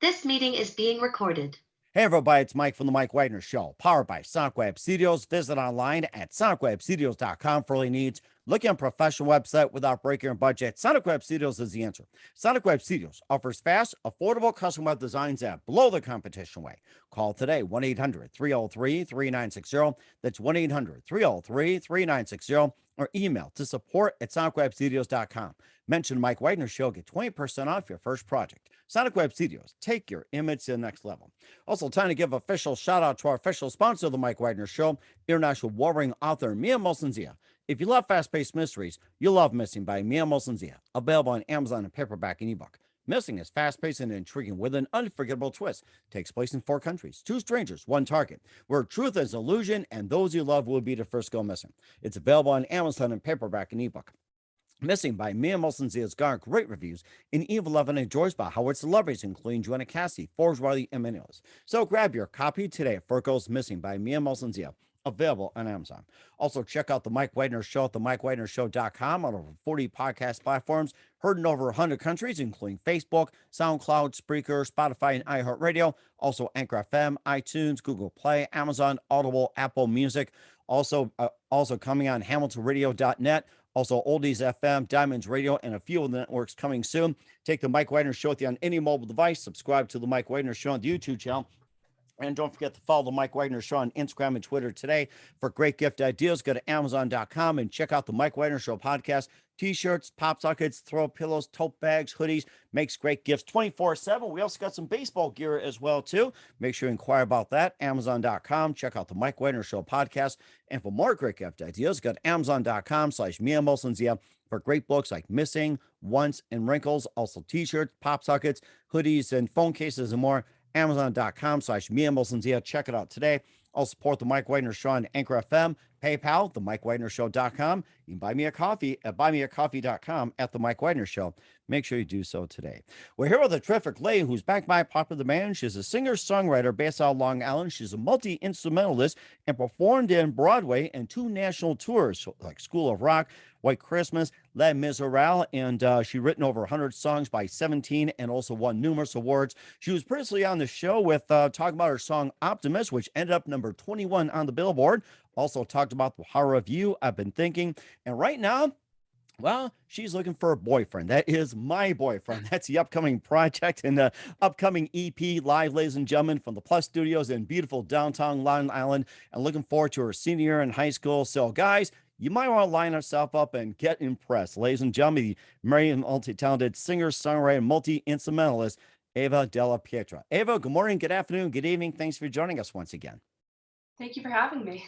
This meeting is being recorded. Hey everybody, it's Mike from the Mike Wagner Show, powered by Sonic Web Studios. Visit online at sonicwebstudios.com for all your needs. Looking at a professional website without breaking your budget, Sonic Web Studios is the answer. Sonic Web Studios offers fast, affordable custom web designs that blow the competition away. Call today, 1-800-303-3960. That's 1-800-303-3960. Or email to support at sonicwebstudios.com. Mention Mike Wagner Show, get 20% off your first project. Sonic Web Studios, take your image to the next level. Also, time to give official shout out to our official sponsor of the Mike Wagner Show, international warring author Mia Molson-Zia. If you love fast-paced mysteries, you'll love Missing by Mia Molson-Zia, available on Amazon in paperback and ebook. Missing is fast-paced and intriguing with an unforgettable twist. Takes place in 4 countries, 2 strangers, 1 target, where truth is illusion and those you love will be the first go missing. It's available on Amazon in paperback and ebook. Missing by Mia Molson-Zia has garnered great reviews, and Eve 11 enjoys by Howard celebrities, including Joanna Cassidy, Forbes Riley, and many others. So grab your copy today at Furco's Missing by Mia Molson-Zia, available on Amazon. Also, check out the Mike Wagner Show at themikewagnershow.com on over 40 podcast platforms, heard in over 100 countries, including Facebook, SoundCloud, Spreaker, Spotify, and iHeartRadio. Also, Anchor FM, iTunes, Google Play, Amazon, Audible, Apple Music. Also coming on HamiltonRadio.net. Also, Oldies FM, Diamonds Radio, and a few of the networks coming soon. Take the Mike Wagner Show with you on any mobile device. Subscribe to the Mike Wagner Show on the YouTube channel. And don't forget to follow the Mike Wagner Show on Instagram and Twitter today. For great gift ideas, go to Amazon.com and check out the Mike Wagner Show podcast. T-shirts, pop sockets, throw pillows, tote bags, hoodies, makes great gifts 24/7. We also got some baseball gear as well, too. Make sure you inquire about that. Amazon.com. Check out the Mike Wagner Show podcast. And for more great gift ideas, go to Amazon.com/Mia Molson-Zia for great books like Missing, Once, and Wrinkles. Also T-shirts, pop sockets, hoodies, and phone cases and more. Amazon.com/Mia Molson-Zia. Check it out today. I'll support the Mike Wagner Show on Anchor FM, PayPal, themikewagnershow.com. You can buy me a coffee at buymeacoffee.com at the Mike Wagner Show. Make sure you do so today. We're here with a terrific lady who's backed by popular demand. She's a singer-songwriter based out of Long Island. She's a multi-instrumentalist and performed in Broadway and 2 national tours, like School of Rock, White Christmas, Les Miserables, and she's written over 100 songs by 17 and also won numerous awards. She was previously on the show with talking about her song Optimist, which ended up number 21 on the Billboard. Also talked about the power of you, I've been thinking. And right now, well, she's looking for a boyfriend. That is my boyfriend. That's the upcoming project and the upcoming EP live, ladies and gentlemen, from the Plus Studios in beautiful downtown Long Island. And looking forward to her senior year in high school. So, guys, you might want to line yourself up and get impressed. Ladies and gentlemen, the very multi-talented singer, songwriter, multi-instrumentalist, Ava Della Pietra. Ava, good morning, good afternoon, good evening. Thanks for joining us once again. Thank you for having me.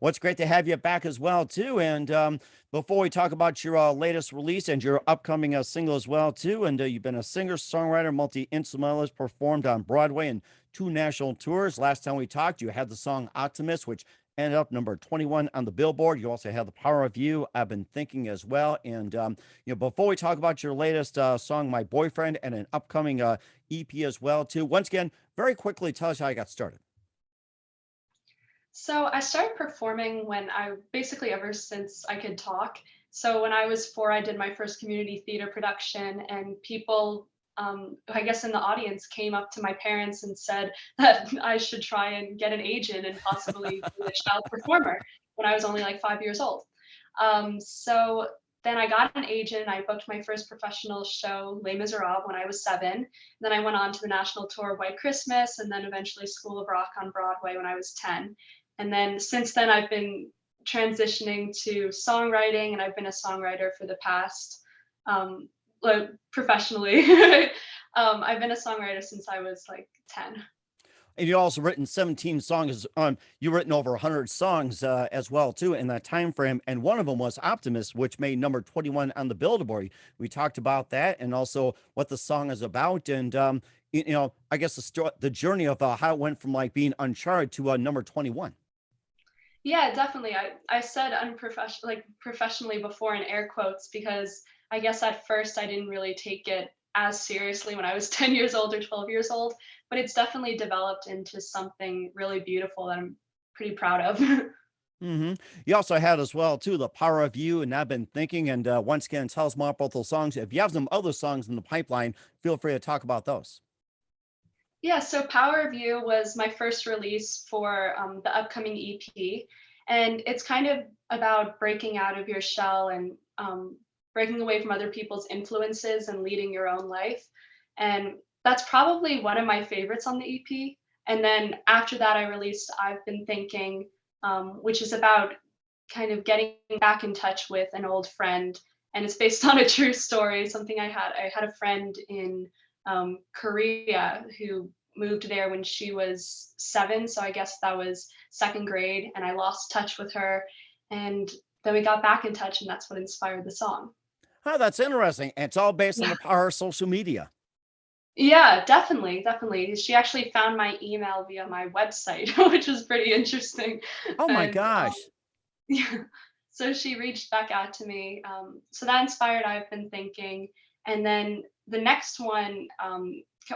Well, it's great to have you back as well, too. And before we talk about your latest release and your upcoming single as well, too, and you've been a singer, songwriter, multi-instrumentalist, performed on Broadway and 2 national tours. Last time we talked, you had the song Optimist, which ended up number 21 on the Billboard. You also had The Power of You, I've Been Thinking as well. And, before we talk about your latest song, My Boyfriend, and an upcoming EP as well, too, once again, very quickly, tell us how you got started. So I started performing when I basically ever since I could talk. So when I was 4, I did my first community theater production, and people, I guess in the audience, came up to my parents and said that I should try and get an agent and possibly be a child performer when I was only like 5 years old. So then I got an agent and I booked my first professional show, Les Miserables, when I was 7. Then I went on to the national tour of White Christmas and then eventually School of Rock on Broadway when I was 10. And then since then, I've been transitioning to songwriting, and I've been a songwriter for the past, professionally. I've been a songwriter since I was like 10. And you also written 17 songs. You've written over 100 songs as well, too, in that time frame. And one of them was Optimist, which made number 21 on the Billboard. We talked about that and also what the song is about. And, I guess the journey of how it went from like being uncharted to number 21. Yeah, definitely. I said unprofessional, like professionally before in air quotes, because I guess at first I didn't really take it as seriously when I was 10 years old or 12 years old, but it's definitely developed into something really beautiful that I'm pretty proud of. hmm You also had as well, too, The Power of You, and I've been thinking. And once again, tell us more about those songs. If you have some other songs in the pipeline, feel free to talk about those. Yeah, so Power of You was my first release for the upcoming EP. And it's kind of about breaking out of your shell and breaking away from other people's influences and leading your own life. And that's probably one of my favorites on the EP. And then after that, I released I've Been Thinking, which is about kind of getting back in touch with an old friend. And it's based on a true story, something I had. I had a friend in Korea who moved there when she was 7. So I guess that was second grade. And I lost touch with her. And then we got back in touch, and that's what inspired the song. Oh, that's interesting. And it's all based on Yeah. the power of social media. Yeah, definitely, definitely. She actually found my email via my website, which was pretty interesting. Oh my And gosh. yeah. So she reached back out to me. So that inspired I've Been Thinking. And then the next one,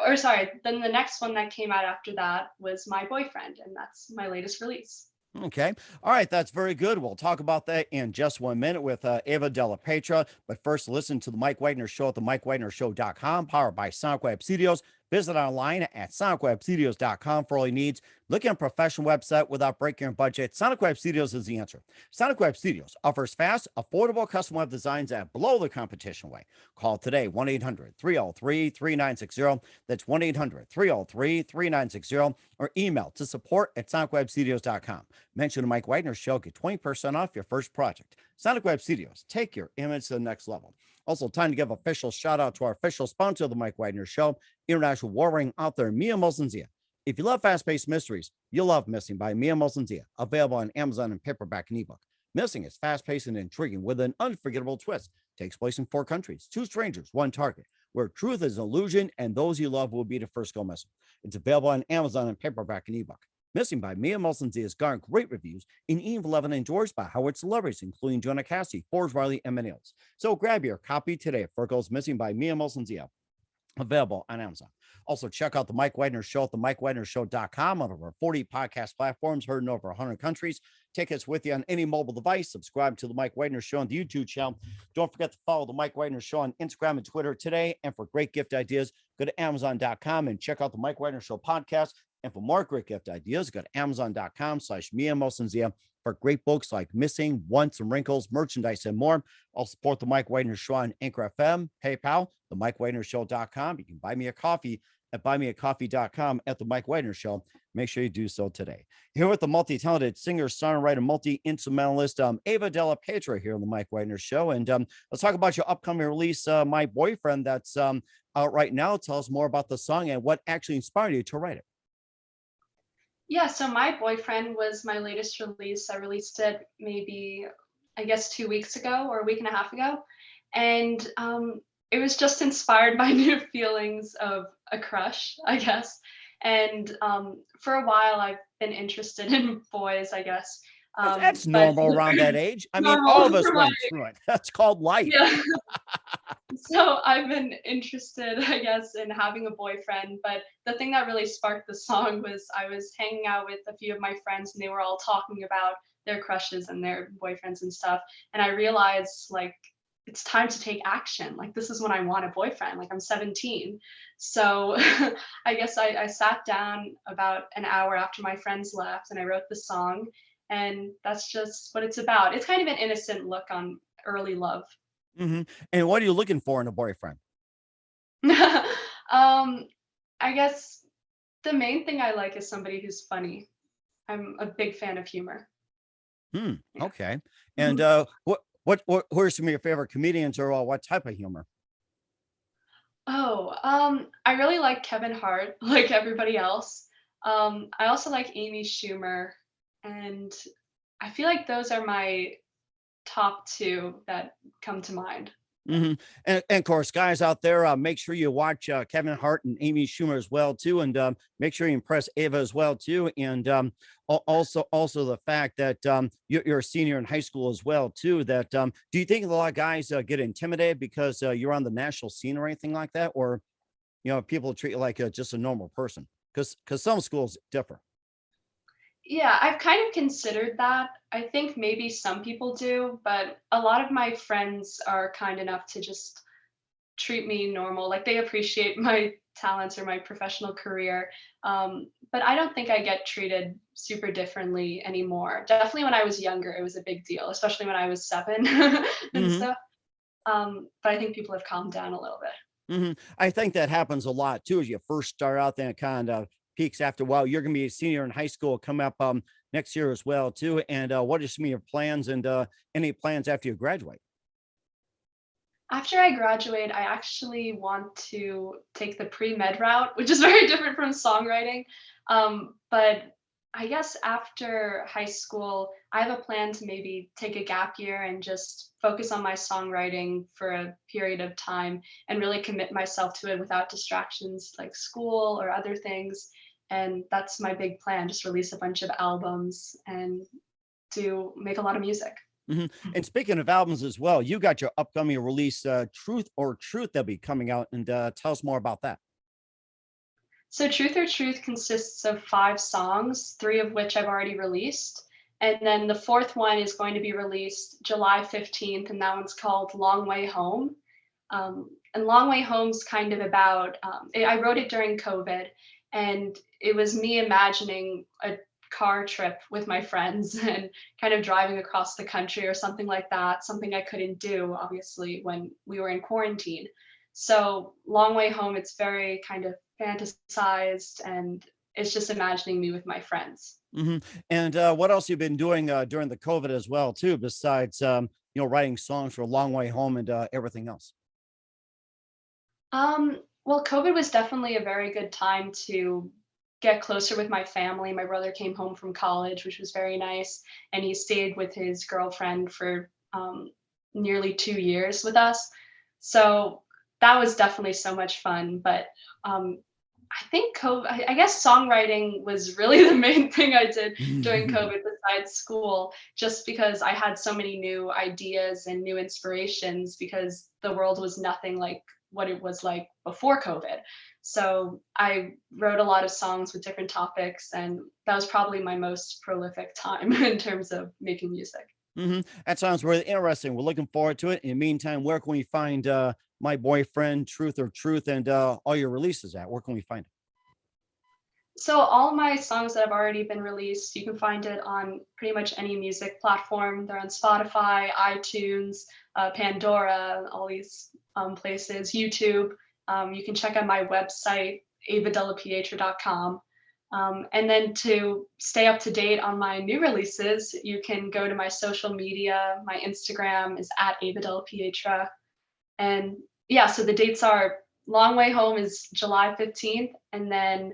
or sorry, then the next one that came out after that was My Boyfriend, and that's my latest release. Okay. All right. That's very good. We'll talk about that in just 1 minute with Ava Della Pietra. But first, listen to the Mike Wagner Show at the MikeWagnerShow.com, powered by Sonic Web Studios. Visit online at sonicwebstudios.com for all your needs. Looking at a professional website without breaking your budget? Sonic Web Studios is the answer. Sonic Web Studios offers fast, affordable custom web designs that blow the competition away. Call today 1 800 303 3960. That's 1 800 303 3960, or email to support at sonicwebstudios.com. Mention the Mike Wagner Show, get 20% off your first project. Sonic Web Studios, take your image to the next level. Also, time to give official shout out to our official sponsor of the Mike Wagner Show, international warring author Mia Mosensia. If you love fast-paced mysteries, you'll love Missing by Mia Mosensia, available on Amazon in paperback and ebook. Missing is fast-paced and intriguing with an unforgettable twist. Takes place in 4 countries, 2 strangers, 1 target, where truth is an illusion and those you love will be the first go missing. It's available on Amazon in paperback and ebook. Missing by Mia Mosensia has garnered great reviews and even loved and endorsed by Howard celebrities, including Jonah Cassidy, Forbes Riley, and many others. So grab your copy today for Goes Missing by Mia Mosensia, available on Amazon. Also, check out the Mike Wagner Show at the MikeWagnerShow.com on over 40 podcast platforms, heard in over 100 countries. Take us with you on any mobile device. Subscribe to the Mike Wagner Show on the YouTube channel. Don't forget to follow the Mike Wagner Show on Instagram and Twitter today. And for great gift ideas, go to Amazon.com and check out the Mike Wagner Show podcast. And for more great gift ideas, go to Amazon.com/Mia Mosensia for great books like Missing, Once, and Wrinkles, merchandise, and more. I'll support the Mike Wagner Show on Anchor FM, PayPal, the MikeWagnerShow.com. You can buy me a coffee at buymeacoffee.com at the Mike Wagner Show. Make sure you do so today. Here with the multi-talented singer, songwriter, multi-instrumentalist, Ava Della Pietra here on the Mike Wagner Show. And let's talk about your upcoming release, My Boyfriend, that's out right now. Tell us more about the song and what actually inspired you to write it. Yeah, so My Boyfriend was my latest release. I released it maybe, I guess, 2 weeks ago or a week and a half ago. And it was just inspired by new feelings of a crush, I guess. And for a while, I've been interested in boys, I guess. That's But normal around that age. I mean, all normal of us for my, went through it. That's called life. yeah. So I've been interested, I guess, in having a boyfriend. But the thing that really sparked the song was I was hanging out with a few of my friends, and they were all talking about their crushes and their boyfriends and stuff. And I realized, like, it's time to take action. Like, this is when I want a boyfriend. Like, I'm 17. So I guess I sat down about an hour after my friends left and I wrote the song. And that's just what it's about. It's kind of an innocent look on early love. And what are you looking for in a boyfriend? um, I guess the main thing I like is somebody who's funny. I'm a big fan of humor. Yeah. Okay. And Mhm. what who are some of your favorite comedians, or what type of humor? Oh, I really like Kevin Hart, like everybody else. I also like Amy Schumer, and I feel like those are my top two that come to mind. Yeah. And of course, guys out there, make sure you watch Kevin Hart and Amy Schumer as well too, and make sure you impress Ava as well too, and also the fact that you're a senior in high school as well too. That do you think a lot of guys get intimidated because you're on the national scene or anything like that, or people treat you like just a normal person? Because some schools differ. Yeah, I've kind of considered that. I think maybe some people do, but a lot of my friends are kind enough to just treat me normal. Like they appreciate my talents or my professional career. But I don't think I get treated super differently anymore. Definitely when I was younger, it was a big deal, especially when I was 7 and Hmm. stuff. But I think people have calmed down a little bit. I think that happens a lot too as you first start out, then it kind of peaks after a while. You're going to be a senior in high school coming up next year as well too. And what are some of your plans and any plans after you graduate? After I graduate, I actually want to take the pre-med route, which is very different from songwriting. But I guess after high school, I have a plan to maybe take a gap year and just focus on my songwriting for a period of time and really commit myself to it without distractions like school or other things. And that's my big plan, just release a bunch of albums and to make a lot of music. And speaking of albums as well, you got your upcoming release, Truth or Truth, that'll be coming out. And tell us more about that. So Truth or Truth consists of 5 songs, 3 of which I've already released. And then the 4th one is going to be released July 15th, and that one's called Long Way Home. And Long Way Home's kind of about, I wrote it during COVID, and it was me imagining a car trip with my friends and kind of driving across the country or something like that, something I couldn't do, obviously, when we were in quarantine. So Long Way Home, it's very kind of fantasized and it's just imagining me with my friends. hmm And what else you've been doing during the COVID as well too, besides writing songs for a long way home and everything else? Well, COVID was definitely a very good time to get closer with my family. My brother came home from college, which was very nice, and he stayed with his girlfriend for nearly 2 years with us. So that was definitely so much fun. But um, I think COVID, I guess songwriting was really the main thing I did during COVID besides school, just because I had so many new ideas and new inspirations because the world was nothing like what it was like before COVID. So I wrote a lot of songs with different topics, and that was probably my most prolific time in terms of making music. That sounds really interesting. We're looking forward to it. In the meantime, where can we find My Boyfriend, Truth or Truth, and all your releases at? Where can we find it? So all my songs that have already been released, you can find it on pretty much any music platform. They're on Spotify, iTunes, Pandora, all these places, YouTube. You can check out my website, avadelapietra.com. And then to stay up to date on my new releases, you can go to my social media. My Instagram is at Ava Della Pietra. And yeah, so the dates are Long Way Home is July 15th, and then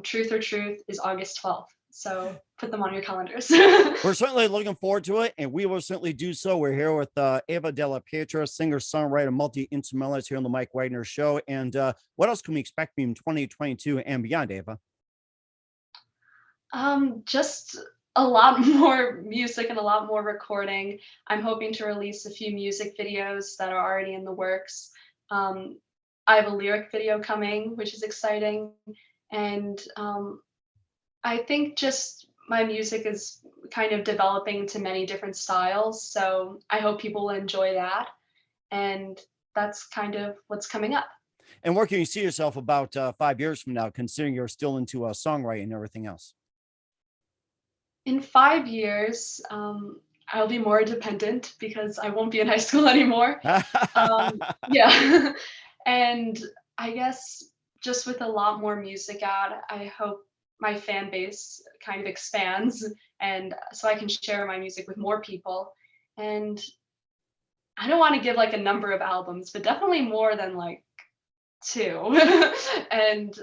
Truth or Truth is August 12th. So put them on your calendars. We're certainly looking forward to it, and we will certainly do so. We're here with Ava Della Pietra, singer, songwriter, multi instrumentalist here on the Mike Wagner Show. And what else can we expect from you in 2022 and beyond, Ava? Just a lot more music and a lot more recording. I'm hoping to release a few music videos that are already in the works. Um, I have a lyric video coming, which is exciting. And I think just my music is kind of developing into many different styles. So I hope people will enjoy that. And that's kind of what's coming up. And where can you see yourself about 5 years from now, considering you're still into songwriting and everything else? In 5 years, I'll be more independent because I won't be in high school anymore. Yeah. And I guess just with a lot more music out, I hope my fan base kind of expands and so I can share my music with more people. And I don't want to give like a number of albums, but definitely more than like 2. And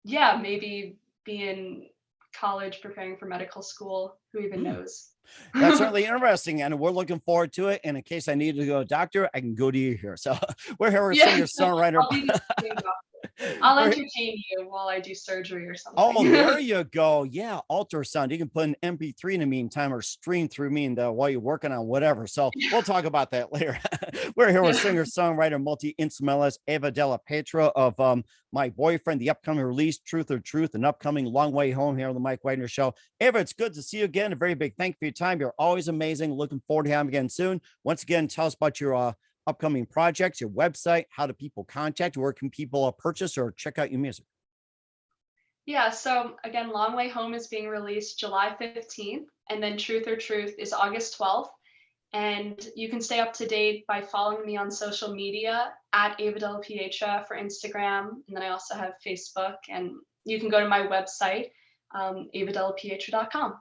yeah, maybe be in college preparing for medical school. Who even Hmm. knows? That's certainly interesting, and we're looking forward to it. And in case I need to go to a doctor, I can go to you here. So we're here with Yeah, singer songwriter. I'll be the same doctor. I'll we're entertain you while I do surgery or something. Oh, there you go. Yeah, ultrasound. You can put an MP3 in the meantime or stream through me and while you're working on whatever. So we'll talk about that later. We're here with Yeah. singer, songwriter, multi instrumentalist Ava Della Pietra of My Boyfriend, the upcoming release, Truth or Truth, an upcoming Long Way Home here on the Mike Wagner Show. Ava, it's good to see you again. A very big thank you for your time. You're always amazing. Looking forward to having you again soon. Once again, tell us about your upcoming projects, your website, how do people contact you, where can people purchase or check out your music? Yeah, so again, Long Way Home is being released July 15th, and then Truth or Truth is August 12th. And you can stay up to date by following me on social media at Ava Della Pietra for Instagram. And then I also have Facebook, and you can go to my website, avadellapietra.com.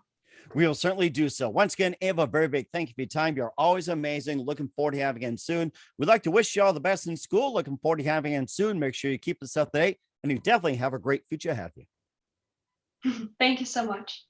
We will certainly do so. Once again, Ava, very big thank you for your time. You're always amazing. Looking forward to having you again soon. We'd like to wish you all the best in school. Looking forward to having you again soon. Make sure you keep us up to date, and you definitely have a great future ahead of you. Thank you so much.